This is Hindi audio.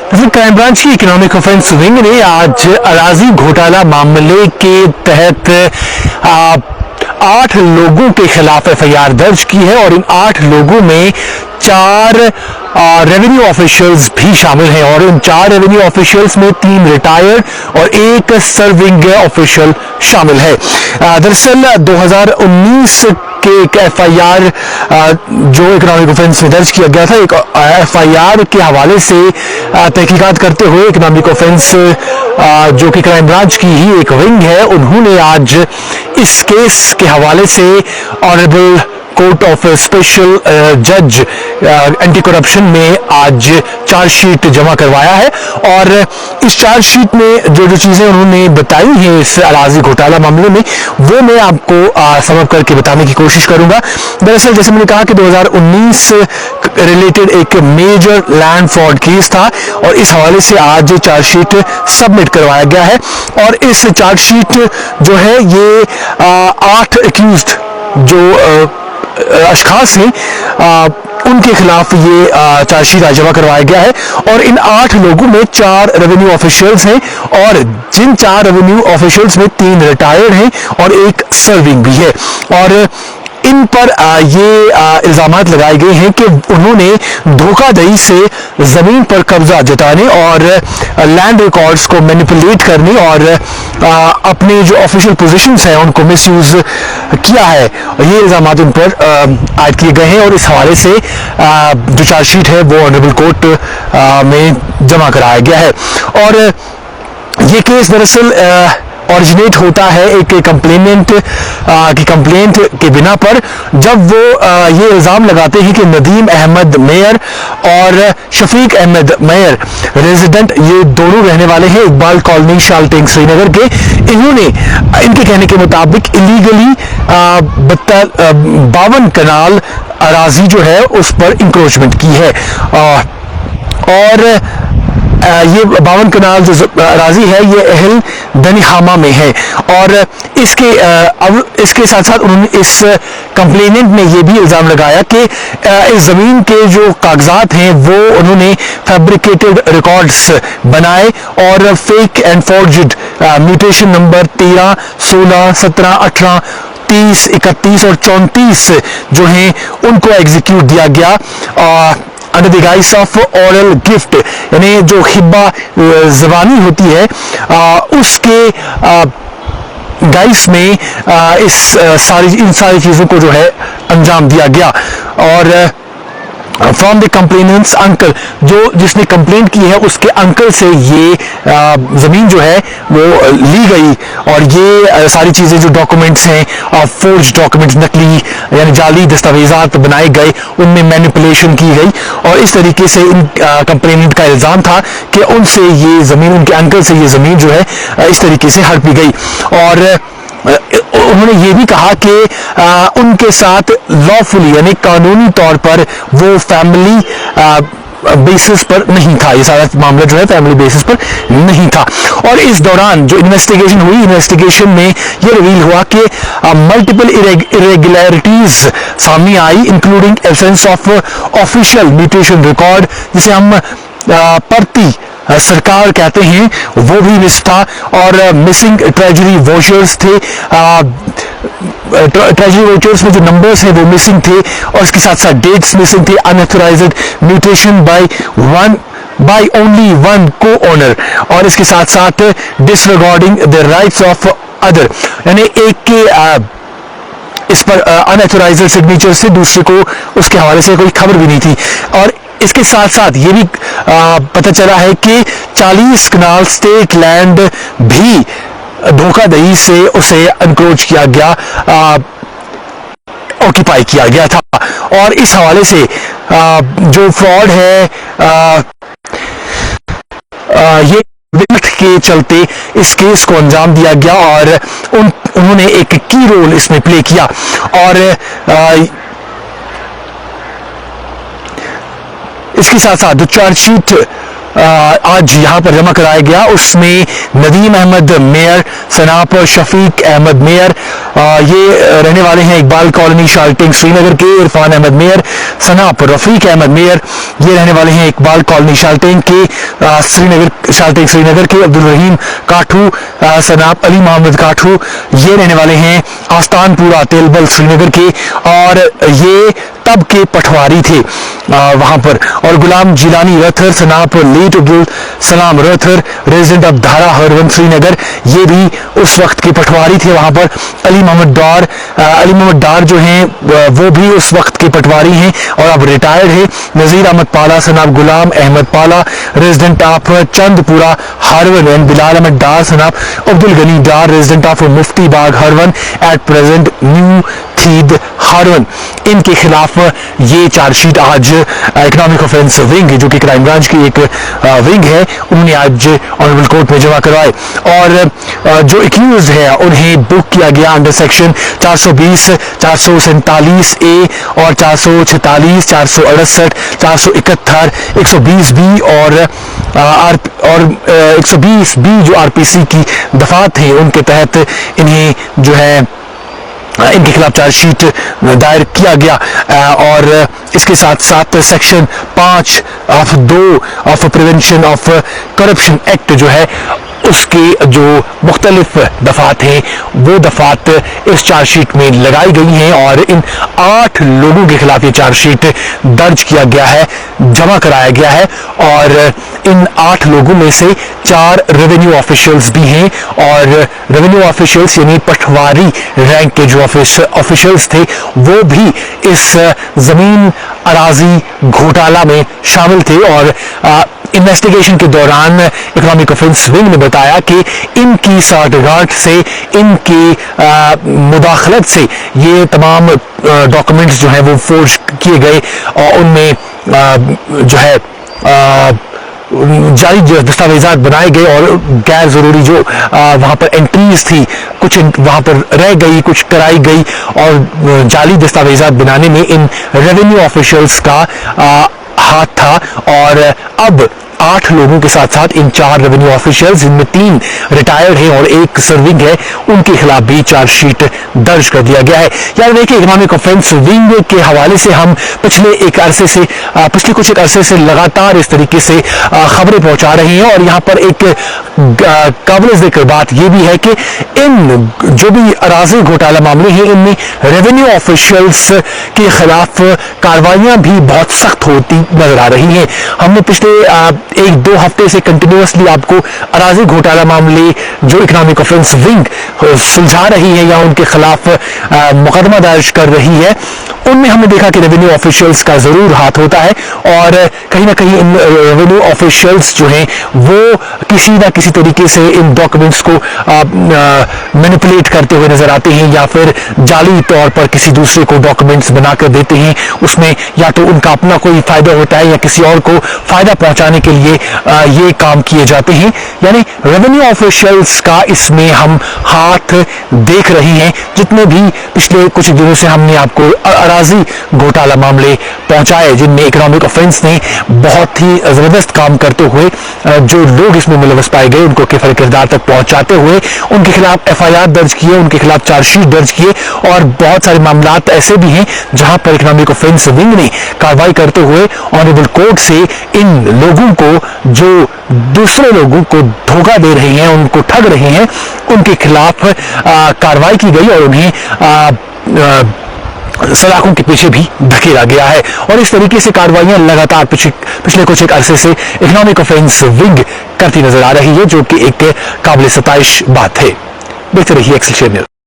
क्राइम ब्रांच की इकोनॉमिक ऑफेंस विंग ने आज अराजी घोटाला मामले के तहत 8 लोगों के खिलाफ एफआईआर दर्ज की है और इन 8 लोगों में 4 रेवेन्यू ऑफिशियल्स भी शामिल हैं और इन 4 रेवेन्यू ऑफिशियल्स में 3 रिटायर्ड और 1 सर्विंग ऑफिशियल शामिल है। दरअसल 2019 के एक एफआईआर जो इकोनॉमिक ऑफेंस में दर्ज किया गया था, एक एफआईआर के हवाले से तहकीकात करते हुए इकोनॉमिक ऑफेंस जो कि क्राइम ब्रांच की ही एक विंग है, उन्होंने आज इस केस के हवाले से ऑनरेबल कोर्ट ऑफ स्पेशल जज एंटी करप्शन में आज चार्जशीट जमा करवाया है और इस चार्जशीट में जो चीजें उन्होंने बताई हैं इस अराजी घोटाला मामले में, वो मैं आपको समझ करके बताने की कोशिश करूंगा। दरअसल जैसे मैंने कहा कि 2019 रिलेटेड एक मेजर लैंड फ्रॉड केस था और इस हवाले से आज चार्जशीट सबमिट करवाया गया है और इस चार्जशीट जो है ये 8 एक्यूज्ड जो अशखास हैं उनके खिलाफ ये चार्जशीट आज जमा करवाया गया है और इन 8 लोगों में 4 रेवेन्यू ऑफिशियल्स हैं और जिन 4 रेवेन्यू ऑफिशियल्स में 3 रिटायर्ड हैं और 1 सर्विंग भी है और इन पर ये इल्जामात लगाए गए हैं कि उन्होंने धोखाधड़ी से जमीन पर कब्जा जताने और लैंड रिकॉर्ड्स को मैनिपुलेट करने और अपने जो ऑफिशियल पोजीशंस हैं उनको मिसयूज किया है। ये इल्जामात उन पर आयद किए गए हैं और इस हवाले से जो चार्जशीट है वो ऑनरेबल कोर्ट में जमा कराया गया है और ये केस दरअसल ऑरिजिनेट होता है एक कंप्लेनेंट की कंप्लेंट के बिना पर, जब वो ये इल्ज़ाम लगाते हैं कि नदीम अहमद मेयर और शफीक अहमद मेयर रेजिडेंट, ये दोनों रहने वाले हैं इकबाल कॉलोनी शाल्टिंग श्रीनगर के, इन्होंने इनके कहने के मुताबिक इलीगली 52 कनाल अराजी जो है उस पर इंक्रोचमेंट की है और ये 52 कनाल जो अराजी है ये अहल दनीखामा में है और इसके साथ साथ उन्होंने इस कंप्लेनेंट ने ये भी इल्ज़ाम लगाया कि इस ज़मीन के जो कागजात हैं वो उन्होंने फैब्रिकेटेड रिकॉर्ड्स बनाए और fake and forged mutation number 13, 16, 17, 18, 30, 31 और 34 जो हैं उनको एग्जीक्यूट दिया गया under the guys of oral gift, यानी जो हिब्बा ज़बानी होती है उसके गाइस में इन सारी चीज़ों को जो है अंजाम दिया गया और फ्रॉम द कंप्लेनेंट्स अंकल, जो जिसने कंप्लेंट की है उसके अंकल से ये ज़मीन जो है वो ली गई और ये सारी चीज़ें जो डॉक्यूमेंट्स हैं फोर्ज डॉक्यूमेंट्स, नकली यानी जाली दस्तावेजात बनाए गए, उनमें मैनिपुलेशन की गई और इस तरीके से इन कंप्लेनेंट का इल्ज़ाम था कि उनसे ये ज़मीन, उनके अंकल से ये ज़मीन जो है इस तरीके से हड़पी गई और उन्होंने ये भी कहा कि उनके साथ लॉफुली यानी कानूनी तौर पर वो फैमिली बेसिस पर नहीं था, ये सारा मामला जो है फैमिली बेसिस पर नहीं था और इस दौरान जो इन्वेस्टिगेशन हुई, इन्वेस्टिगेशन में ये रिवील हुआ कि मल्टीपल इरेगुलरिटीज सामने आई including absence of official mutation record, जिसे हम परती सरकार कहते हैं, वो भी मिस था और मिसिंग ट्रेजरी वॉचर्स थे, ट्रेजरी वॉचर्स में जो नंबर्स हैं वो मिसिंग थे और इसके साथ साथ डेट्स मिसिंग थे, unauthorised mutation by only one को ओनर और इसके साथ साथ disregarding the rights of other, यानी एक के इस पर अनऑथराइज्ड सिग्नेचर से दूसरे को उसके हवाले से कोई खबर भी नहीं थी और इसके साथ साथ ये भी पता चला है कि 40 कनाल स्टेट लैंड भी धोखाधड़ी से उसे अनक्रोच किया गया, ऑक्यूपाई किया गया था और इस हवाले से जो फ्रॉड है ये विकट के चलते इस केस को अंजाम दिया गया और उन्होंने एक की रोल इसमें प्ले किया और इसके साथ साथ जो चार्जशीट आज यहाँ पर जमा कराया गया उसमें नदीम अहमद मेयर, सनाप शफीक अहमद मेयर, ये रहने वाले हैं इकबाल कॉलोनी शाल्टिंग श्रीनगर के, इरफान अहमद मेयर, सनाप रफीक अहमद मेयर, ये रहने वाले हैं इकबाल कॉलोनी शाल्टेन के श्रीनगर के। अब्दुल रहीम काठू सनाप अली मोहम्मद काठू, ये रहने वाले हैं आस्तानपुरा तेलबल श्रीनगर के, और ये तब के पटवारी थे वहां पर। और गुलाम Jilani rather सनाप late Abdul Salam rather, resident of धारा हरवन श्रीनगर, ये भी उस वक्त के पटवारी थे वहां पर। अली मोहम्मद डार जो हैं वो भी उस वक्त के पटवारी हैं और अब रिटायर्ड है। नजीर अहमद पाला सनाब Ghulam Ahmad Pala, resident of Chandpura Harwan, and Bilal Ahmad Dar सनाब Abdul Ghani Dar, resident of Mufti Bagh Harwan, at present new Theed Harwan. इनके खिलाफ ये चार्जशीट आज इकोनॉमिक ऑफेंस विंग, जो कि क्राइम ब्रांच की एक विंग है, उन्होंने आज ऑनरेबल कोर्ट में जमा करवाए। और जो एक्यूज है उन्हें बुक किया गया अंडर सेक्शन 420, 447 ए और 446, 468, 471, 120 बी और 120 बी जो आरपीसी की दफात है, उनके तहत इन्हें जो है इनके खिलाफ चार्जशीट दायर किया गया। और इसके साथ साथ section 5 of 2 of prevention of corruption act जो है, उसके जो मुख्तलिफ दफात हैं वो दफात इस चार्जशीट में लगाई गई हैं और इन 8 लोगों के खिलाफ ये चार्जशीट दर्ज किया गया है, जमा कराया गया है। और इन 8 लोगों में से 4 रेवेन्यू ऑफिशियल्स भी हैं, और रेवेन्यू ऑफिशियल्स यानी पटवारी रैंक के जो ऑफिशियल्स थे वो भी इस जमीन अराजी घोटाला में शामिल थे। और इन्वेस्टिगेशन के दौरान इकोनॉमिक ऑफेंस विंग ने बताया कि इनकी साठगांठ से, इनकी मुदाखलत से ये तमाम डॉक्यूमेंट्स जो हैं वो फोर्ज किए गए और उनमें जो है जाली दस्तावेजात बनाए गए और गैर जरूरी जो वहां पर एंट्रीज थी कुछ वहां पर रह गई, कुछ कराई गई, और जाली दस्तावेजात बनाने में इन रेवेन्यू ऑफिशियल्स का हाथ था। और अब 8 लोगों के साथ साथ इन 4 रेवेन्यू ऑफिशियल्स, जिनमें 3 रिटायर्ड हैं और 1 सर्विंग है, उनके खिलाफ भी चार्जशीट दर्ज कर दिया गया है। यार देखिए, इकोनॉमिक ऑफेंस विंग के हवाले से हम पिछले कुछ एक अरसे से लगातार इस तरीके से खबरें पहुंचा रहे हैं। और यहाँ पर एक काबिल जिक्र बात यह भी है कि इन जो भी अराजी घोटाला मामले हैं, इनमें रेवेन्यू ऑफिशियल्स के खिलाफ कार्रवाइयां भी बहुत सख्त होती नजर आ रही हैं। हमने पिछले 1-2 हफ्ते से कंटिन्यूअसली आपको अराजी घोटाला मामले जो इकोनॉमिक ऑफेंस विंग सुलझा रही है या उनके खिलाफ मुकदमा दर्ज कर रही है, उनमें हमने देखा कि रेवेन्यू ऑफिशियल्स का जरूर हाथ होता है। और कहीं ना कहीं इन रेवेन्यू ऑफिशियल्स जो हैं वो किसी ना किसी तरीके से इन डॉक्यूमेंट्स को मैनिपुलेट करते हुए नजर आते हैं, या फिर जाली तौर पर किसी दूसरे को डॉक्यूमेंट्स बनाकर देते हैं। उसमें या तो उनका अपना कोई फायदा होता है या किसी और को फायदा पहुंचाने के लिए ये काम किए जाते हैं। यानी रेवेन्यू ऑफिशियल्स का इसमें हम हाथ देख रहे हैं। जितने भी पिछले कुछ दिनों से हमने आपको अराजी घोटाला मामले पहुंचाए, जिनमें इकोनॉमिक ऑफेंस ने बहुत ही जबरदस्त काम करते हुए जो लोग इसमें मुलविस पाए गए उनको किफर किरदार तक पहुंचाते हुए उनके खिलाफ FIR दर्ज किए, उनके खिलाफ चार्जशीट दर्ज किए। और बहुत सारे मामला ऐसे भी हैं जहां पर इकोनॉमिक ऑफेंस विंग ने कार्रवाई करते हुए ऑनरेबल कोर्ट से इन लोगों को जो दूसरे लोगों को धोखा दे रहे हैं, उनको ठग रहे हैं, उनके खिलाफ कार्रवाई की गई और उन्हें सलाखों के पीछे भी धकेला गया है। और इस तरीके से कार्रवाइयां लगातार पिछले कुछ एक अरसे से इकोनॉमिक ऑफेंस विंग करती नजर आ रही है, जो कि एक काबिल सताइश बात है। देखते रहिए एक्सेलसियर न्यूज़।